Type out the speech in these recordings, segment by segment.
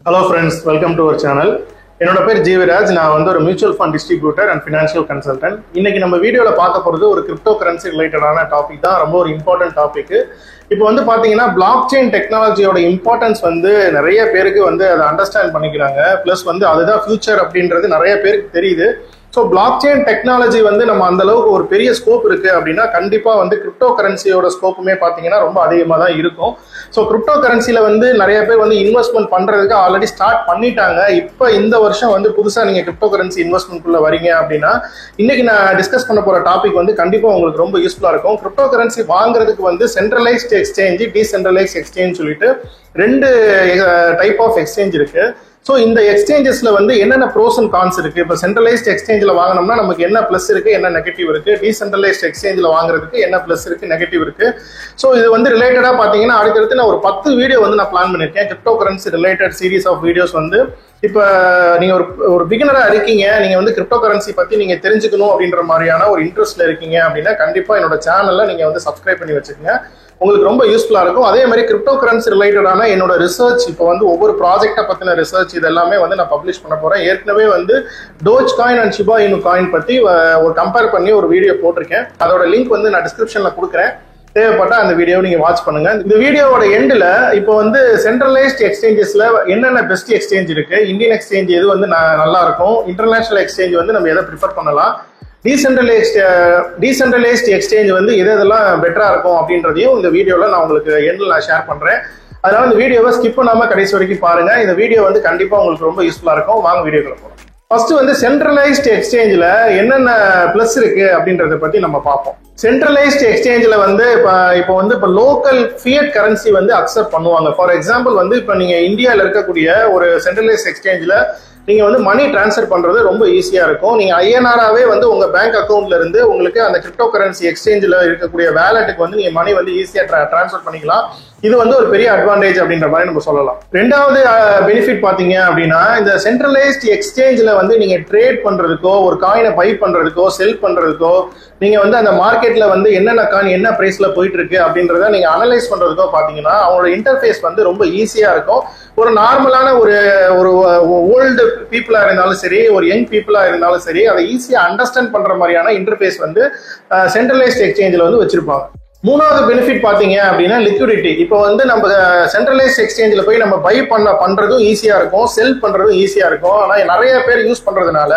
Hello friends, welcome to our channel. என்னோட பேர் ஜீவராஜ். நான் வந்து ஒரு mutual fund distributor and financial consultant. இன்னைக்கு நம்ம வீடியோல பார்க்க போறது ஒரு கிரிப்டோ கரன்சி ரிலேட்டடான டாபிக் தான். ரொம்ப ஒரு இம்பார்ட்டன்ட் டாபிக். இப்போ வந்து பாத்தீங்கன்னா பிளாக் செயின் டெக்னாலஜியோட இம்பார்ட்டன்ஸ் வந்து நிறைய பேருக்கு வந்து அதை அண்டர்ஸ்டாண்ட் பண்ணிக்கிறாங்க. பிளஸ் வந்து அதுதான் ஃபியூச்சர் அப்படின்றது நிறைய பேருக்கு தெரியுது. ஸோ பிளாக் செயின் டெக்னாலஜி வந்து நம்ம அந்த அளவுக்கு ஒரு பெரிய ஸ்கோப் இருக்கு அப்படின்னா கண்டிப்பா வந்து கிரிப்டோ கரன்சியோட ஸ்கோப்புமே பாத்தீங்கன்னா ரொம்ப அதிகமாக தான் இருக்கும். ஸோ கிரிப்டோ கரன்சியில வந்து நிறைய பேர் வந்து இன்வெஸ்ட்மெண்ட் பண்றதுக்கு ஆல்ரெடி ஸ்டார்ட் பண்ணிட்டாங்க. இப்போ இந்த வருஷம் வந்து புதுசா நீங்க கிரிப்டோ கரன்சி இன்வெஸ்ட்மெண்ட்குள்ள வரீங்க அப்படின்னா இன்னைக்கு நான் டிஸ்கஸ் பண்ண போற டாபிக் வந்து கண்டிப்பா உங்களுக்கு ரொம்ப யூஸ்ஃபுல்லா இருக்கும். கிரிப்டோ கரன்சி வாங்குறதுக்கு வந்து சென்ட்ரலைஸ்ட் எக்ஸ்சேஞ்ச், டீசென்ட்ரலைஸ்ட் எக்ஸ்சேஞ்ச் சொல்லிட்டு ரெண்டு டைப் ஆஃப் எக்ஸ்சேஞ்ச் இருக்கு. ஸோ இந்த எக்ஸ்சேஞ்சஸ்ல வந்து என்னென்ன ப்ரோஸ் அண்ட் கான்ஸ் இருக்கு. இப்போ சென்ட்ரலைஸ்ட் எக்ஸ்சேஞ்சில் வாங்கினோம்னா நமக்கு என்ன பிளஸ் இருக்கு, என்ன நெகட்டிவ் இருக்கு. டீசென்ட்ரலைஸ்ட் எக்ஸ்சேஞ்சில் வாங்குறதுக்கு என்ன பிளஸ் இருக்கு, நெகட்டிவ் இருக்கு. ஸோ இது வந்து ரிலேட்டடா பாத்தீங்கன்னா அடுத்தடுத்து நான் ஒரு 10 வீடியோ வந்து நான் பிளான் பண்ணிருக்கேன். Cryptocurrency related series of videos வந்து இப்போ நீங்க ஒரு பிகினரா இருக்கீங்க, நீங்க வந்து கிரிப்டோ கரன்சி பத்தி நீங்க தெரிஞ்சுக்கணும் அப்படின்ற மாதிரியான ஒரு இன்ட்ரெஸ்ட்ல இருக்கீங்க அப்படின்னா கண்டிப்பா என்னோட சேனல்ல நீங்க வந்து சப்ஸ்கிரைப் பண்ணி வச்சுக்கோங்க. உங்களுக்கு ரொம்ப யூஸ்ஃபுல்லா இருக்கும். அதே மாதிரி கிரிப்டோ கரன்சி ரிலேட்டடான என்னோட ரிசர்ச், இப்போ வந்து ஒவ்வொரு ப்ராஜெக்டை பத்தின ரிசர்ச் இது எல்லாமே வந்து நான் பப்ளிஷ் பண்ண போறேன். ஏற்கனவே வந்து Dogecoin and Shiba Inu coin பத்தி ஒரு கம்பேர் பண்ணி ஒரு வீடியோ போட்டிருக்கேன். அதோட லிங்க் வந்து நான் டிஸ்கிரிப்ஷன்ல கொடுக்குறேன். தேவைப்பட்ட அந்த வீடியோ நீங்க வாட்ச் பண்ணுங்க. இந்த வீடியோவோட எண்ட்ல இப்போ வந்து சென்ட்ரலைஸ்ட் எக்ஸ்சேஞ்சஸ்ல என்னென்ன பெஸ்ட் எக்ஸ்சேஞ்ச் இருக்கு, இந்தியன் எக்ஸ்சேஞ்ச் எது வந்து நல்லா இருக்கும், இன்டர்நேஷனல் எக்ஸ்சேஞ்ச் வந்து நம்ம எதை ப்ரிஃபர் பண்ணலாம், டீசென்ட்ரலைஸ்ட் எக்ஸ்சேஞ்ச் வந்து எதெல்லாம் பெட்டரா இருக்கும் அப்படின்றதையும் இந்த வீடியோல நான் உங்களுக்கு எண்ட்ல நான் ஷேர் பண்றேன். அதனால இந்த வீடியோவை ஸ்கிப் பண்ணாம கடைசி வரைக்கும் பாருங்க. இந்த வீடியோ வந்து கண்டிப்பா உங்களுக்கு ரொம்ப யூஸ்ஃபுல்லா இருக்கும். வாங்க வீடியோக்குள்ள போகலாம். ஃபர்ஸ்ட் வந்து சென்ட்ரலைஸ்ட் எக்ஸ்சேஞ்சில் என்னென்ன பிளஸ் இருக்கு அப்படின்றத பத்தி நம்ம பார்ப்போம். சென்ட்ரலைஸ்ட் எக்ஸ்சேஞ்சில் வந்து இப்போ லோக்கல் ஃபியட் கரன்சி வந்து அக்செப்ட் பண்ணுவாங்க. ஃபார் எக்ஸாம்பிள் வந்து இப்போ நீங்க இந்தியாவில் இருக்கக்கூடிய ஒரு சென்ட்ரலைஸ்ட் எக்ஸ்சேஞ்சில் நீங்க வந்து மணி டிரான்ஸ்ஃபர் பண்றது ரொம்ப ஈஸியா இருக்கும். நீங்க ஐஎன்ஆராவே வந்து உங்க பேங்க் அக்கௌண்ட்ல இருந்து உங்களுக்கு அந்த கிரிப்டோ கரன்சி எக்ஸ்சேஞ்சில் இருக்கக்கூடிய வேலெட்டுக்கு வந்து நீங்க மணி வந்து ஈஸியா டிரான்ஸ்ஃபர் பண்ணிக்கலாம். இது வந்து ஒரு பெரிய அட்வான்டேஜ் அப்படின்ற மாதிரி நம்ம சொல்லலாம். ரெண்டாவது பெனிஃபிட் பாத்தீங்க அப்படின்னா இந்த சென்ட்ரலைஸ்ட் எக்ஸ்சேஞ்சில் வந்து நீங்க ட்ரேட் பண்றதுக்கோ, ஒரு காயினை பை பண்றதுக்கோ, செல் பண்றதுக்கோ, நீங்க வந்து அந்த மார்க்கெட்ல வந்து என்னென்ன காயின் என்ன பிரைஸ்ல போயிட்டு இருக்கு அப்படின்றத நீங்க அனலைஸ் பண்றதுக்கோ பாத்தீங்கன்னா அவங்களோட இன்டர்ஃபேஸ் வந்து ரொம்ப ஈஸியா இருக்கும். ஒரு நார்மலான ஒரு ஓல்டு பீப்புளா இருந்தாலும் சரி, ஒரு யங் பீப்புளா இருந்தாலும் சரி, அதை ஈஸியா அண்டர்ஸ்டாண்ட் பண்ற மாதிரியான இன்டர்ஃபேஸ் வந்து சென்ட்ரலைஸ்ட் எக்ஸ்சேஞ்சில் வந்து வச்சிருப்பாங்க. மூணாவது பெனிஃபிட் பாத்தீங்க அப்படின்னா லிக்விடிட்டி. இப்போ வந்து நம்ம சென்ட்ரலைஸ்ட் எக்ஸ்சேஞ்சில் போய் நம்ம பை பண்றதும் ஈஸியா இருக்கும், செல் பண்றதும் ஈஸியா இருக்கும். ஆனா நிறைய பேர் யூஸ் பண்றதுனால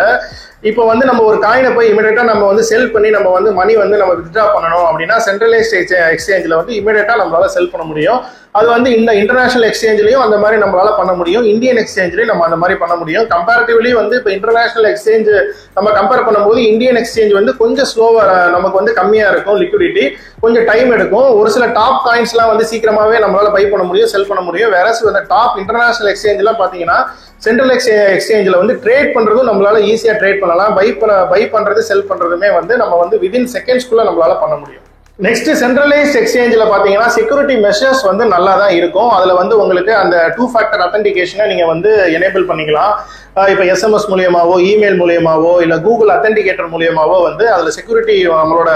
இப்போ வந்து நம்ம ஒரு காயினை போய் இமீடியட்டா நம்ம வந்து செல் பண்ணி நம்ம வந்து மணி வந்து நம்ம வித்ட்ரா பண்ணணும் அப்படின்னா சென்ட்ரலைஸ்ட் எக்ஸ்சேஞ்சில் வந்து இமீடியட்டா நம்மளால செல் பண்ண முடியும். அது வந்து இந்த இன்டர்நேஷனல் எக்ஸ்சேஞ்சிலையும் அந்த மாதிரி நம்மளால பண்ண முடியும், இந்தியன் எக்ஸ்சேஞ்சிலையும் நம்ம அந்த மாதிரி பண்ண முடியும். கம்பேரிட்டிவ்லி வந்து இப்போ இன்டர்நேஷனல் எக்ஸ்சேஞ்ச் நம்ம கம்பேர் பண்ணும்போது இந்தியன் எக்ஸ்சேஞ்ச் வந்து கொஞ்சம் ஸ்லோவா, நமக்கு வந்து கம்மியா இருக்கும் லிக்விடிட்டி, கொஞ்சம் டைம் எடுக்கும். ஒரு சில டாப் காயின்ஸ்லாம் வந்து சீக்கிரமாவே நம்மளால பை பண்ண முடியும், செல் பண்ண முடியும். வேற அந்த டாப் இன்டர்நேஷனல் எக்ஸ்சேஞ்ச்லாம் பாத்தீங்கன்னா சென்ட்ரல் எக்ஸ்சேஞ்சில் வந்து ட்ரேட் பண்றதும் நம்மளால ஈஸியா ட்ரேட் பண்ணலாம். பை பண்றது செல் பண்றதுமே வந்து நம்ம வந்து விதின் செகண்ட்ஸ்குள்ள நம்மளால பண்ண முடியும். நெக்ஸ்ட் சென்ட்ரலைஸ்ட் எக்ஸ்சேஞ்சில் பாத்தீங்கன்னா செக்யூரிட்டி மெஷர்ஸ் வந்து நல்லா தான் இருக்கும். அதுல வந்து உங்களுக்கு அந்த 2 ஃபேக்டர் அத்தன்டிகேஷனை நீங்க வந்து எனேபிள் பண்ணிக்கலாம். இப்போ SMS மூலியமாவோ, இமெயில் மூலியமாவோ, இல்ல கூகுள் அத்தன்டிகேட்டர் மூலியமாவோ வந்து அதுல செக்யூரிட்டி நம்மளோட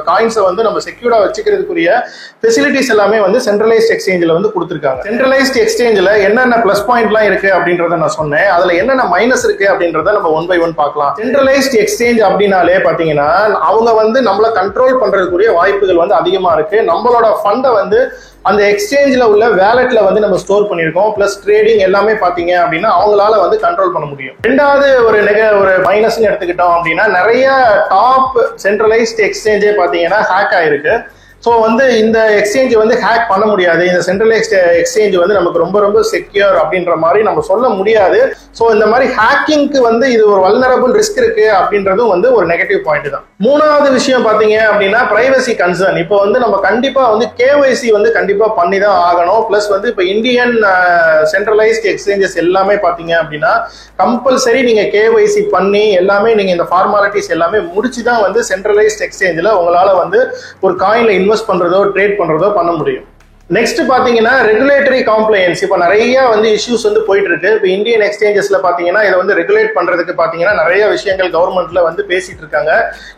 காயின்ஸை வந்து நம்ம செக்யூர்டா வச்சுக்கிறதுக்குரிய ஃபெசிலிட்டிஸ் எல்லாமே வந்து சென்ட்ரலைஸ்ட் எக்ஸ்சேஞ்சில் வந்து கொடுத்துருக்காங்க. சென்ட்ரலைஸ்ட் எக்ஸ்சேஞ்சில் என்னென்ன பிளஸ் பாயிண்ட்லாம் இருக்கு அப்படின்றத நான் சொன்னேன். அதுல என்னென்ன மைனஸ் இருக்கு அப்படின்றத நம்ம 1 by 1 பார்க்கலாம். சென்ட்ரலைஸ்ட் எக்ஸ்சேஞ்ச் அப்படின்னாலே பாத்தீங்கன்னா அவங்க வந்து நம்மள கண்ட்ரோல் பண்றதுக்குரிய வாய்ப்புகள் வந்து அதிகமா இருக்கு. நம்மளோட ஃபண்டை வந்து அந்த எக்ஸ்சேஞ்சில் உள்ள வேலெட்ல வந்து நம்ம ஸ்டோர் பண்ணிருக்கோம். பிளஸ் ட்ரேடிங் எல்லாமே பாத்தீங்க அப்படின்னா அவங்களால வந்து கண்ட்ரோல் பண்ண முடியும். ரெண்டாவது ஒரு மைனஸ் எடுத்துக்கிட்டோம் அப்படின்னா நிறைய டாப் சென்ட்ரலைஸ்ட் எக்ஸ்சேஞ்சே பாத்தீங்கன்னா ஹேக் ஆயிருக்கு. ஸோ வந்து இந்த எக்ஸ்சேஞ்ச் வந்து ஹேக் பண்ண முடியாது. இந்த சென்ட்ரலைஸ்ட் எக்ஸ்சேஞ்ச் வந்து நமக்கு ரொம்ப ரொம்ப செக்யூர் அப்படின்ற மாதிரி நம்ம சொல்ல முடியாது. ஸோ இந்த மாதிரி ஹேக்கிங்க்கு வந்து இது ஒரு வல்னரபிள் ரிஸ்க் இருக்கு அப்படின்றதும் வந்து ஒரு நெகட்டிவ் பாயிண்ட் தான். மூணாவது விஷயம் பாத்தீங்க அப்படின்னா பிரைவசி கன்சர்ன். இப்போ வந்து நம்ம கண்டிப்பா வந்து KYC வந்து கண்டிப்பா பண்ணி தான் ஆகணும். பிளஸ் வந்து இப்போ இந்தியன் சென்ட்ரலைஸ்ட் எக்ஸ்சேஞ்சஸ் எல்லாமே பாத்தீங்க அப்படின்னா கம்பல்சரி நீங்க KYC பண்ணி எல்லாமே நீங்க இந்த ஃபார்மாலிட்டிஸ் எல்லாமே முடிச்சுதான் வந்து சென்ட்ரலைஸ்ட் எக்ஸ்சேஞ்சில் உங்களால வந்து ஒரு காயின்ல இன்வெஸ்ட் பண்றதோ ட்ரேட் பண்றதோ பண்ண முடியும். நெக்ஸ்ட் பாத்தீங்கன்னா ரெகுலேட்டரி காம்ப்ளைன்ஸ். இப்போ நிறைய வந்து இஷ்யூஸ் வந்து போயிட்டு இருக்கு. இப்போ இந்தியன் எக்ஸ்சேஞ்சஸ்ல பாத்தீங்கன்னா இதை வந்து ரெகுலேட் பண்றதுக்கு பாத்தீங்கன்னா நிறைய விஷயங்கள் கவர்மெண்ட்ல வந்து பேசிட்டு இருக்காங்க.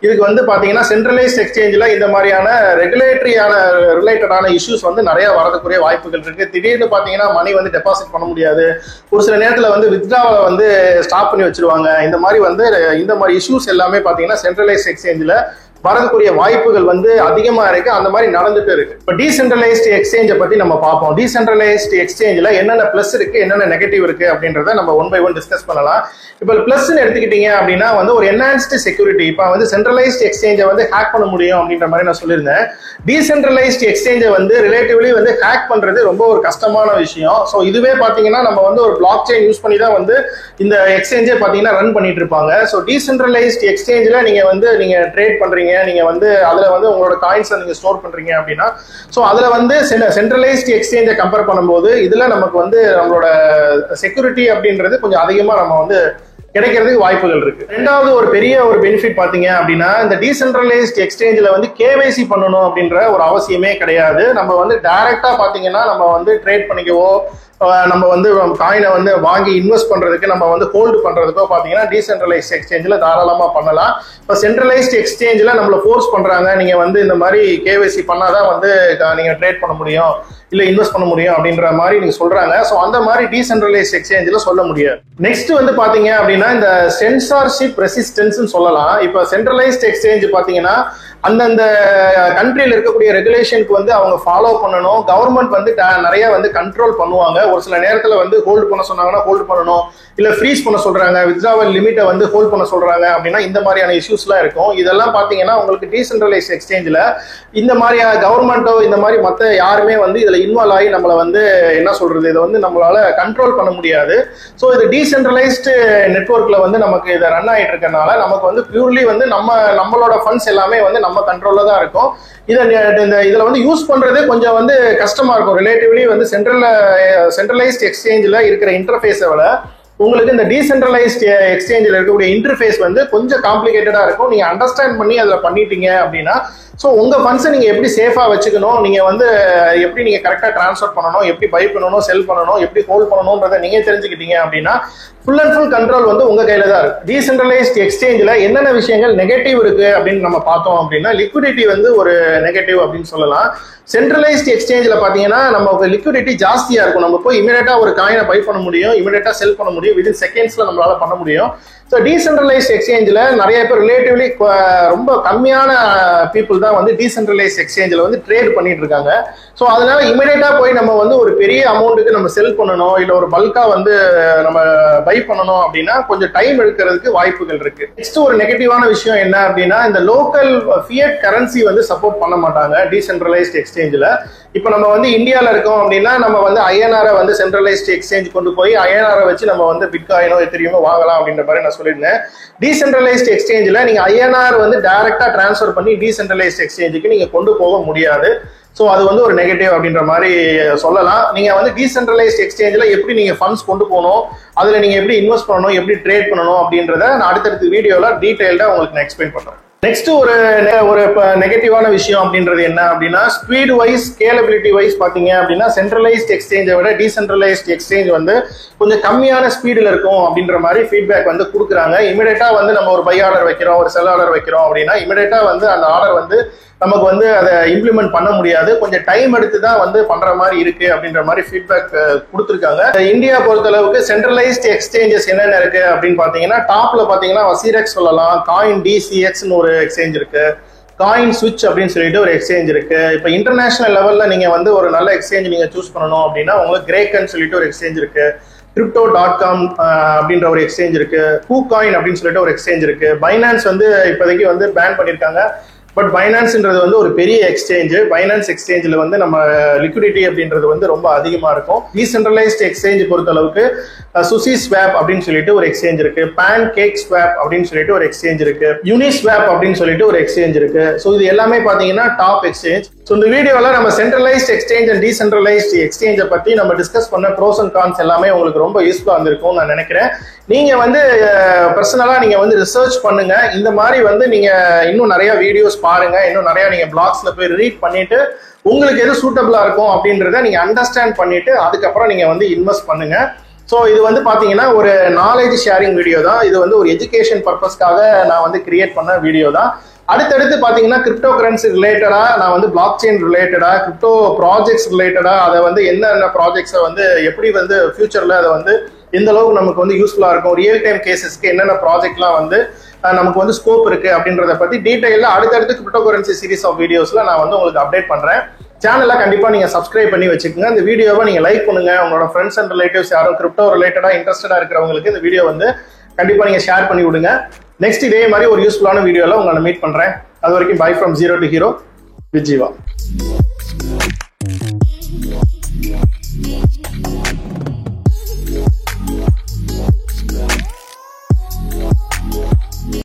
இதுக்கு வந்து பாத்தீங்கன்னா சென்ட்ரலைஸ்ட் எக்ஸ்சேஞ்சில் இந்த மாதிரியான ரெகுலேட்டரியான ரிலேட்டடான இஷ்யூஸ் வந்து நிறைய வரதுக்குரிய வாய்ப்புகள் இருக்கு. திடீர்னு பாத்தீங்கன்னா மணி வந்து டெபாசிட் பண்ண முடியாது, ஒரு சில நேரத்தில் வந்து வித்ட்ராவலை வந்து ஸ்டாப் பண்ணி வச்சிருவாங்க. இந்த மாதிரி இஷ்யூஸ் எல்லாமே பாத்தீங்கன்னா சென்ட்ரலைஸ்ட் எக்ஸ்சேஞ்சில் வரதுக்குரிய வாய்ப்புகள் வந்து அதிகமா இருக்கு. அந்த மாதிரி நடந்துட்டு இருக்கு. இப்போ டீசென்ட்ரலைஸ்ட் எக்ஸ்சேஞ்சை பத்தி நம்ம பார்ப்போம். டீசென்ட்ரலைஸ்ட் எக்ஸ்சேஞ்சில் என்னென்ன பிளஸ் இருக்கு, என்னென்ன நெகட்டிவ் இருக்கு அப்படின்றத நம்ம ஒன் பை ஒன் டிஸ்கஸ் பண்ணலாம். இப்போ பிளஸ் எடுத்துக்கிட்டீங்க அப்படின்னா வந்து ஒரு என்ஹான்ஸ்டு செக்யூரிட்டி. இப்போ வந்து சென்ட்ரலைஸ்ட் எக்ஸ்சேஞ்சை வந்து ஹேக் பண்ண முடியும் அப்படின்ற மாதிரி நான் சொல்லியிருந்தேன். டீசென்ட்ரலைஸ்ட் எக்ஸ்சேஞ்சை வந்து ரிலேட்டிவ்லி வந்து ஹேக் பண்றது ரொம்ப ஒரு கஷ்டமான விஷயம். ஸோ இதுவே பாத்தீங்கன்னா நம்ம வந்து ஒரு பிளாக் செயின் யூஸ் பண்ணி தான் வந்து இந்த எக்ஸ்சேஞ்சை பாத்தீங்கன்னா ரன் பண்ணிட்டு இருப்பாங்க. ஸோ டீசென்ட்ரலைஸ்ட் எக்ஸ்சேஞ்சில் நீங்க ட்ரேட் பண்றீங்க, நீங்க வந்து அதுல வந்து உங்களோட காயின்ஸை நீங்க ஸ்டோர் பண்றீங்க அப்படின்னா சோ அதுல வந்து சென்ட்ரலைஸ்ட் எக்ஸ்சேஞ்சை கம்பேர் பண்ணும்போது இதுல நமக்கு வந்து நம்மளோட செக்யூரிட்டி அப்படின்றது கொஞ்சம் அதிகமா நம்ம வந்து கிடைக்கிறதுக்கு வாய்ப்புகள் இருக்கு. ரெண்டாவது ஒரு பெரிய ஒரு பெனிஃபிட் பாத்தீங்க அப்படின்னா இந்த டீசென்ட்ரலைஸ்ட் எக்ஸ்சேஞ்சில் வந்து கேவைசி பண்ணணும் அப்படின்ற ஒரு அவசியமே கிடையாது. நம்ம வந்து டைரக்டா பாத்தீங்கன்னா நம்ம வந்து ட்ரேட் பண்ணிக்கவோ, நம்ம வந்து காயினை வந்து வாங்கி இன்வெஸ்ட் பண்றதுக்கு, நம்ம வந்து ஹோல்டு பண்றதுக்கோ பாத்தீங்கன்னா டீசென்ட்ரலைஸ்ட் எக்ஸ்சேஞ்சில் தாராளமா பண்ணலாம். இப்போ சென்ட்ரலைஸ்ட் எக்ஸ்சேஞ்சில் நம்மள ஃபோர்ஸ் பண்றாங்க, நீங்க வந்து இந்த மாதிரி கேவைசி பண்ணாதான் வந்து நீங்க ட்ரேட் பண்ண முடியும், இல்ல இன்வெஸ்ட் பண்ண முடியும் அப்படின்ற மாதிரி நீங்க சொல்றாங்க. சோ அந்த மாதிரி டீசென்ட்ரலைஸ்ட் எக்ஸ்சேஞ்சில் சொல்ல முடியாது. நெக்ஸ்ட் வந்து பாத்தீங்க அப்படின்னா இந்த சென்சார்ஷிப் ரெசிஸ்டன்ஸ் சொல்லலாம். இப்ப சென்ட்ரலைஸ்ட் எக்ஸ்சேஞ்ச் பாத்தீங்கன்னா அந்தந்த கண்ட்ரியில் இருக்கக்கூடிய ரெகுலேஷனுக்கு வந்து அவங்க ஃபாலோ பண்ணணும். கவர்மெண்ட் வந்து நிறைய வந்து கண்ட்ரோல் பண்ணுவாங்க. ஒரு சில நேரத்தில் வந்து ஹோல்டு பண்ண சொன்னாங்கன்னா ஹோல்டு பண்ணணும், இல்ல ஃப்ரீஸ் பண்ண சொல்றாங்க, வித்ட்ராவல் லிமிட்டை வந்து ஹோல்ட் பண்ண சொல்றாங்க அப்படின்னா இந்த மாதிரியான இஷ்யூஸ்லாம் இருக்கும். இதெல்லாம் பாத்தீங்கன்னா உங்களுக்கு டீசென்ட்ரலைஸ்ட் எக்ஸ்சேஞ்சில் இந்த மாதிரியான கவர்மெண்ட்டோ இந்த மாதிரி மற்ற யாருமே வந்து இதுல இன்வால்வ் ஆகி நம்மளை வந்து என்ன சொல்றது, இதை வந்து நம்மளால கண்ட்ரோல் பண்ண முடியாது. ஸோ இது டீசென்ட்ரலைஸ்டு நெட்வொர்க்ல வந்து நமக்கு இதை ரன் ஆகிட்டு இருக்கனால நமக்கு வந்து பியூர்லி வந்து நம்மளோட ஃபண்ட்ஸ் எல்லாமே வந்து நம்ம கண்ட்ரோல்ல தான் இருக்கும். இதுல வந்து யூஸ் பண்றது கொஞ்சம் வந்து கஷ்டமா இருக்கும். ரிலேட்டிவ்லி வந்து சென்ட்ரலைஸ்ட் எக்ஸ்சேஞ்சில் இருக்கிற இன்டர்ஃபேஸை விட உங்களுக்கு இந்த டீசென்ட்ரலைஸ்ட் எக்ஸ்சேஞ்சில் இருக்கக்கூடிய இன்டர்ஃபேஸ் வந்து கொஞ்சம் காம்ப்ளிகேட்டடா இருக்கும். நீங்க அண்டர்ஸ்டாண்ட் பண்ணி அதுல பண்ணிட்டீங்க அப்படின்னா ஸோ உங்க ஃபண்ட்ஸை நீங்க எப்படி சேஃபா வச்சுக்கணும், நீங்க வந்து எப்படி நீங்க கரெக்டா டிரான்ஸ்ஃபர் பண்ணணும், எப்படி பை பண்ணணும், செல் பண்ணணும், எப்படி ஹோல்ட் பண்ணணும்ன்றதை நீங்க தெரிஞ்சுக்கிட்டீங்க அப்படின்னா ஃபுல் அண்ட் ஃபுல் கண்ட்ரோல் வந்து உங்க கையில தான் இருக்கு. டீசென்ட்ரலைஸ்ட் எக்ஸ்சேஞ்சில் என்னென்ன விஷயங்கள் நெகட்டிவ் இருக்கு அப்படின்னு நம்ம பார்த்தோம் அப்படின்னா லிக்விடிட்டி வந்து ஒரு நெகட்டிவ் அப்படின்னு சொல்லலாம். சென்ட்ரலைஸ்ட் எக்ஸ்சேஞ்சில் பாத்தீங்கன்னா நமக்கு லிக்விடிட்டி ஜாஸ்தியா இருக்கும். நம்ம போய் இமீடியட்டா ஒரு காயினை பை பண்ண முடியும், இமீடியட்டா செல் பண்ண முடியும், வித்தின் செகண்ட்ஸ்ல நம்மளால பண்ண முடியும். ஸோ டீசென்ட்ரலைஸ்ட் எக்ஸ்சேஞ்சில் நிறைய பேர் ரிலேட்டிவ்லி ரொம்ப கம்மியான பீப்புள் தான் வந்து டீசென்ட்ரலைஸ்ட் எக்ஸ்சேஞ்சில் வந்து ட்ரேட் பண்ணிட்டு இருக்காங்க. ஸோ அதனால இமீடியட்டா போய் நம்ம வந்து ஒரு பெரிய அமௌண்ட்டுக்கு நம்ம செல் பண்ணணும், இல்லை ஒரு பல்கா வந்து நம்ம பை பண்ணணும் அப்படின்னா கொஞ்சம் டைம் எடுக்கிறதுக்கு வாய்ப்புகள் இருக்கு. நெக்ஸ்ட் ஒரு நெகட்டிவான விஷயம் என்ன அப்படின்னா இந்த லோக்கல் ஃபியட் கரன்சி வந்து சப்போர்ட் பண்ண மாட்டாங்க டீசென்ட்ரலைஸ்ட் எக்ஸ்சேஞ்சில். இப்போ நம்ம வந்து இந்தியாவில் இருக்கோம் அப்படின்னா நம்ம வந்து ஐஎன்ஆரை வந்து சென்ட்ரலைஸ்ட் எக்ஸ்சேஞ்ச் கொண்டு போய் ஐஎன்ஆரை வச்சு நம்ம வந்து பிட்காயினோ எத்தீரியமோ வாங்கலாம் அப்படின்ற மாதிரி நான் சொல்லியிருந்தேன். டீசென்ட்ரலைஸ்ட் எக்ஸ்சேஞ்சில் நீங்க ஐஎன்ஆர் வந்து டைரக்டா டிரான்ஸ்ஃபர் பண்ணி டீசென்ட்ரலைஸ்ட் எக்ஸ்சேஞ்சுக்கு நீங்க கொண்டு போக முடியாது. ஸோ அது வந்து ஒரு நெகட்டிவ் அப்படின்ற மாதிரி சொல்லலாம். நீங்க வந்து டீசென்ட்ரலைஸ்ட் எக்ஸ்சேஞ்சில் எப்படி நீங்க ஃபண்ட்ஸ் கொண்டு போகணும், அதுல நீங்க எப்படி இன்வெஸ்ட் பண்ணணும், எப்படி ட்ரேட் பண்ணணும் அப்படின்றத நான் அடுத்தடுத்த வீடியோல டீடைல்டா உங்களுக்கு நான் எக்ஸ்பிளைன் பண்றேன். நெக்ஸ்ட் ஒரு நெகட்டிவான விஷயம் அப்படின்றது என்ன அப்படின்னா ஸ்பீட் வைஸ் ஸ்கேலபிலிட்டி வைஸ் பாத்தீங்க அப்படின்னா சென்ட்ரலைஸ்ட் எக்ஸ்சேஞ்சை விட டீசென்ட்ரலைஸ்ட் எக்ஸ்சேஞ்ச் வந்து கொஞ்சம் கம்மியான ஸ்பீடில் இருக்கும் அப்படின்ற மாதிரி ஃபீட்பேக் வந்து கொடுக்குறாங்க. இமீடியட்டா வந்து நம்ம ஒரு பை ஆர்டர் வைக்கிறோம், ஒரு செல் ஆர்டர் வைக்கிறோம் அப்படின்னா இமீடியட்டா வந்து அந்த ஆர்டர் வந்து நமக்கு வந்து அதை இம்ப்ளிமெண்ட் பண்ண முடியாது, கொஞ்சம் டைம் எடுத்து தான் வந்து பண்ற மாதிரி இருக்கு அப்படின்ற மாதிரி ஃபீட்பேக் கொடுத்துருக்காங்க. இந்தியா பொறுத்தளவுக்கு சென்ட்ரலைஸ்ட் எக்ஸ்சேஞ்சஸ் என்னென்ன இருக்கு அப்படின்னு பாத்தீங்கன்னா டாப்ல பாத்தீங்கன்னா வசீரெக்ஸ் சொல்லலாம், காயின் டிசிஎக்ஸ்னு ஒரு எக்ஸ்சேஞ்ச் இருக்கு, காயின் ஸ்விட்ச் அப்படின்னு சொல்லிட்டு ஒரு எக்ஸ்சேஞ்ச் இருக்கு. இப்போ இன்டர்நேஷனல் லெவல்ல நீங்க வந்து ஒரு நல்ல எக்ஸ்சேஞ்ச் நீங்க சூஸ் பண்ணணும் அப்படின்னா உங்களுக்கு கிரேக்கன் சொல்லிட்டு ஒரு எக்ஸ்சேஞ்ச் இருக்கு, crypto.com அப்படின்ற ஒரு எக்ஸ்சேஞ்ச் இருக்கு, KuCoin அப்படின்னு சொல்லிட்டு ஒரு எக்ஸ்சேஞ்ச் இருக்கு. பைனான்ஸ் வந்து இப்போதைக்கு வந்து பேன் பண்ணிருக்காங்க. பட் பைனான்ஸ்ன்றது வந்து ஒரு பெரிய எக்ஸ்சேஞ்ச். பைனான்ஸ் எக்ஸ்சேஞ்சில் வந்து நம்ம லிக்விடிட்டி அப்படின்றது வந்து ரொம்ப அதிகமா இருக்கும். டீசென்ட்ரலைஸ்ட் எக்ஸ்சேஞ்ச் பொறுத்த அளவுக்கு சுசி ஸ்வாப் அப்படின்னு சொல்லிட்டு ஒரு எக்ஸ்சேஞ்ச் இருக்கு, பேன் கேக் ஸ்வாப் அப்படின்னு சொல்லிட்டு ஒரு எக்ஸ்சேஞ்ச் இருக்கு, யூனிஸ்வாப் அப்படின்னு சொல்லிட்டு ஒரு எக்ஸ்சேஞ்ச் இருக்கு. ஸோ இது எல்லாமே பாத்தீங்கன்னா டாப் எக்ஸ்சேஞ்ச். ஸோ இந்த வீடியோல நம்ம சென்ட்ரலைஸ்ட் எக்ஸ்சேஞ்ச் அண்ட் டீசென்ட்ரலைஸ்ட் எக்ஸ்சேஞ்சை பத்தி நம்ம டிஸ்கஸ் பண்ண ப்ரோஸ் அண்ட் கான்ஸ் எல்லாமே உங்களுக்கு ரொம்ப யூஸ்ஃபுல்லா இருந்திருக்கும் நான் நினைக்கிறேன். நீங்க வந்து பர்சனலா நீங்க வந்து ரிசர்ச் பண்ணுங்க. இந்த மாதிரி வந்து நீங்க இன்னும் நிறைய வீடியோஸ் பாருங்க, இன்னும் நிறைய நீங்க பிளாக்ஸ்ல போய் ரீட் பண்ணிட்டு உங்களுக்கு எது சூட்டபிளா இருக்கும் அப்படின்றத நீங்க அண்டர்ஸ்டாண்ட் பண்ணிட்டு அதுக்கப்புறம் நீங்க வந்து இன்வெஸ்ட் பண்ணுங்க. ஸோ இது வந்து பாத்தீங்கன்னா ஒரு நாலேஜ் ஷேரிங் வீடியோ தான். இது வந்து ஒரு எஜுகேஷன் பர்பஸ்க்காக நான் வந்து கிரியேட் பண்ண வீடியோ தான். அடுத்தடுத்து பாத்தீங்கன்னா கிரிப்டோ கரன்சி ரிலேட்டடா, நான் வந்து பிளாக் செயின் ரிலேட்டடா, கிரிப்டோ ப்ராஜெக்ட்ஸ் ரிலேட்டடா, அதை வந்து என்னென்ன ப்ராஜெக்ட்ஸை வந்து எப்படி வந்து ஃபியூச்சர்ல அதை வந்து எந்த அளவுக்கு நமக்கு வந்து யூஸ்ஃபுல்லா இருக்கும், ரியல் டைம் கேசஸ்க்கு என்னென்ன ப்ராஜெக்ட்லாம் வந்து நமக்கு வந்து ஸ்கோப் இருக்கு அப்படின்றத பத்தி டீடைல்ல அடுத்தடுத்து கிரிப்டோ கரன்சி சீரிஸ் ஆஃப் வீடியோஸ்ல நான் வந்து உங்களுக்கு அப்டேட் பண்றேன். சேனலை கண்டிப்பா நீங்க சப்ஸ்கிரைப் பண்ணி வச்சுக்கோங்க. இந்த வீடியோவை நீங்க லைக் பண்ணுங்க. உங்களோட ஃப்ரெண்ட்ஸ் அண்ட் ரிலேட்டிவ்ஸ் யாரும் கிரிப்டோ ரிலேட்டடா இன்ட்ரெஸ்டடா இருக்கிறவங்களுக்கு இந்த வீடியோ வந்து கண்டிப்பா நீங்க ஷேர் பண்ணி விடுங்க. நெக்ஸ்ட் இதே மாதிரி ஒரு யூஸ்ஃபுல்லான வீடியோல உங்களை மீட் பண்றேன். அது வரைக்கும் by from zero to hero with Jeeva.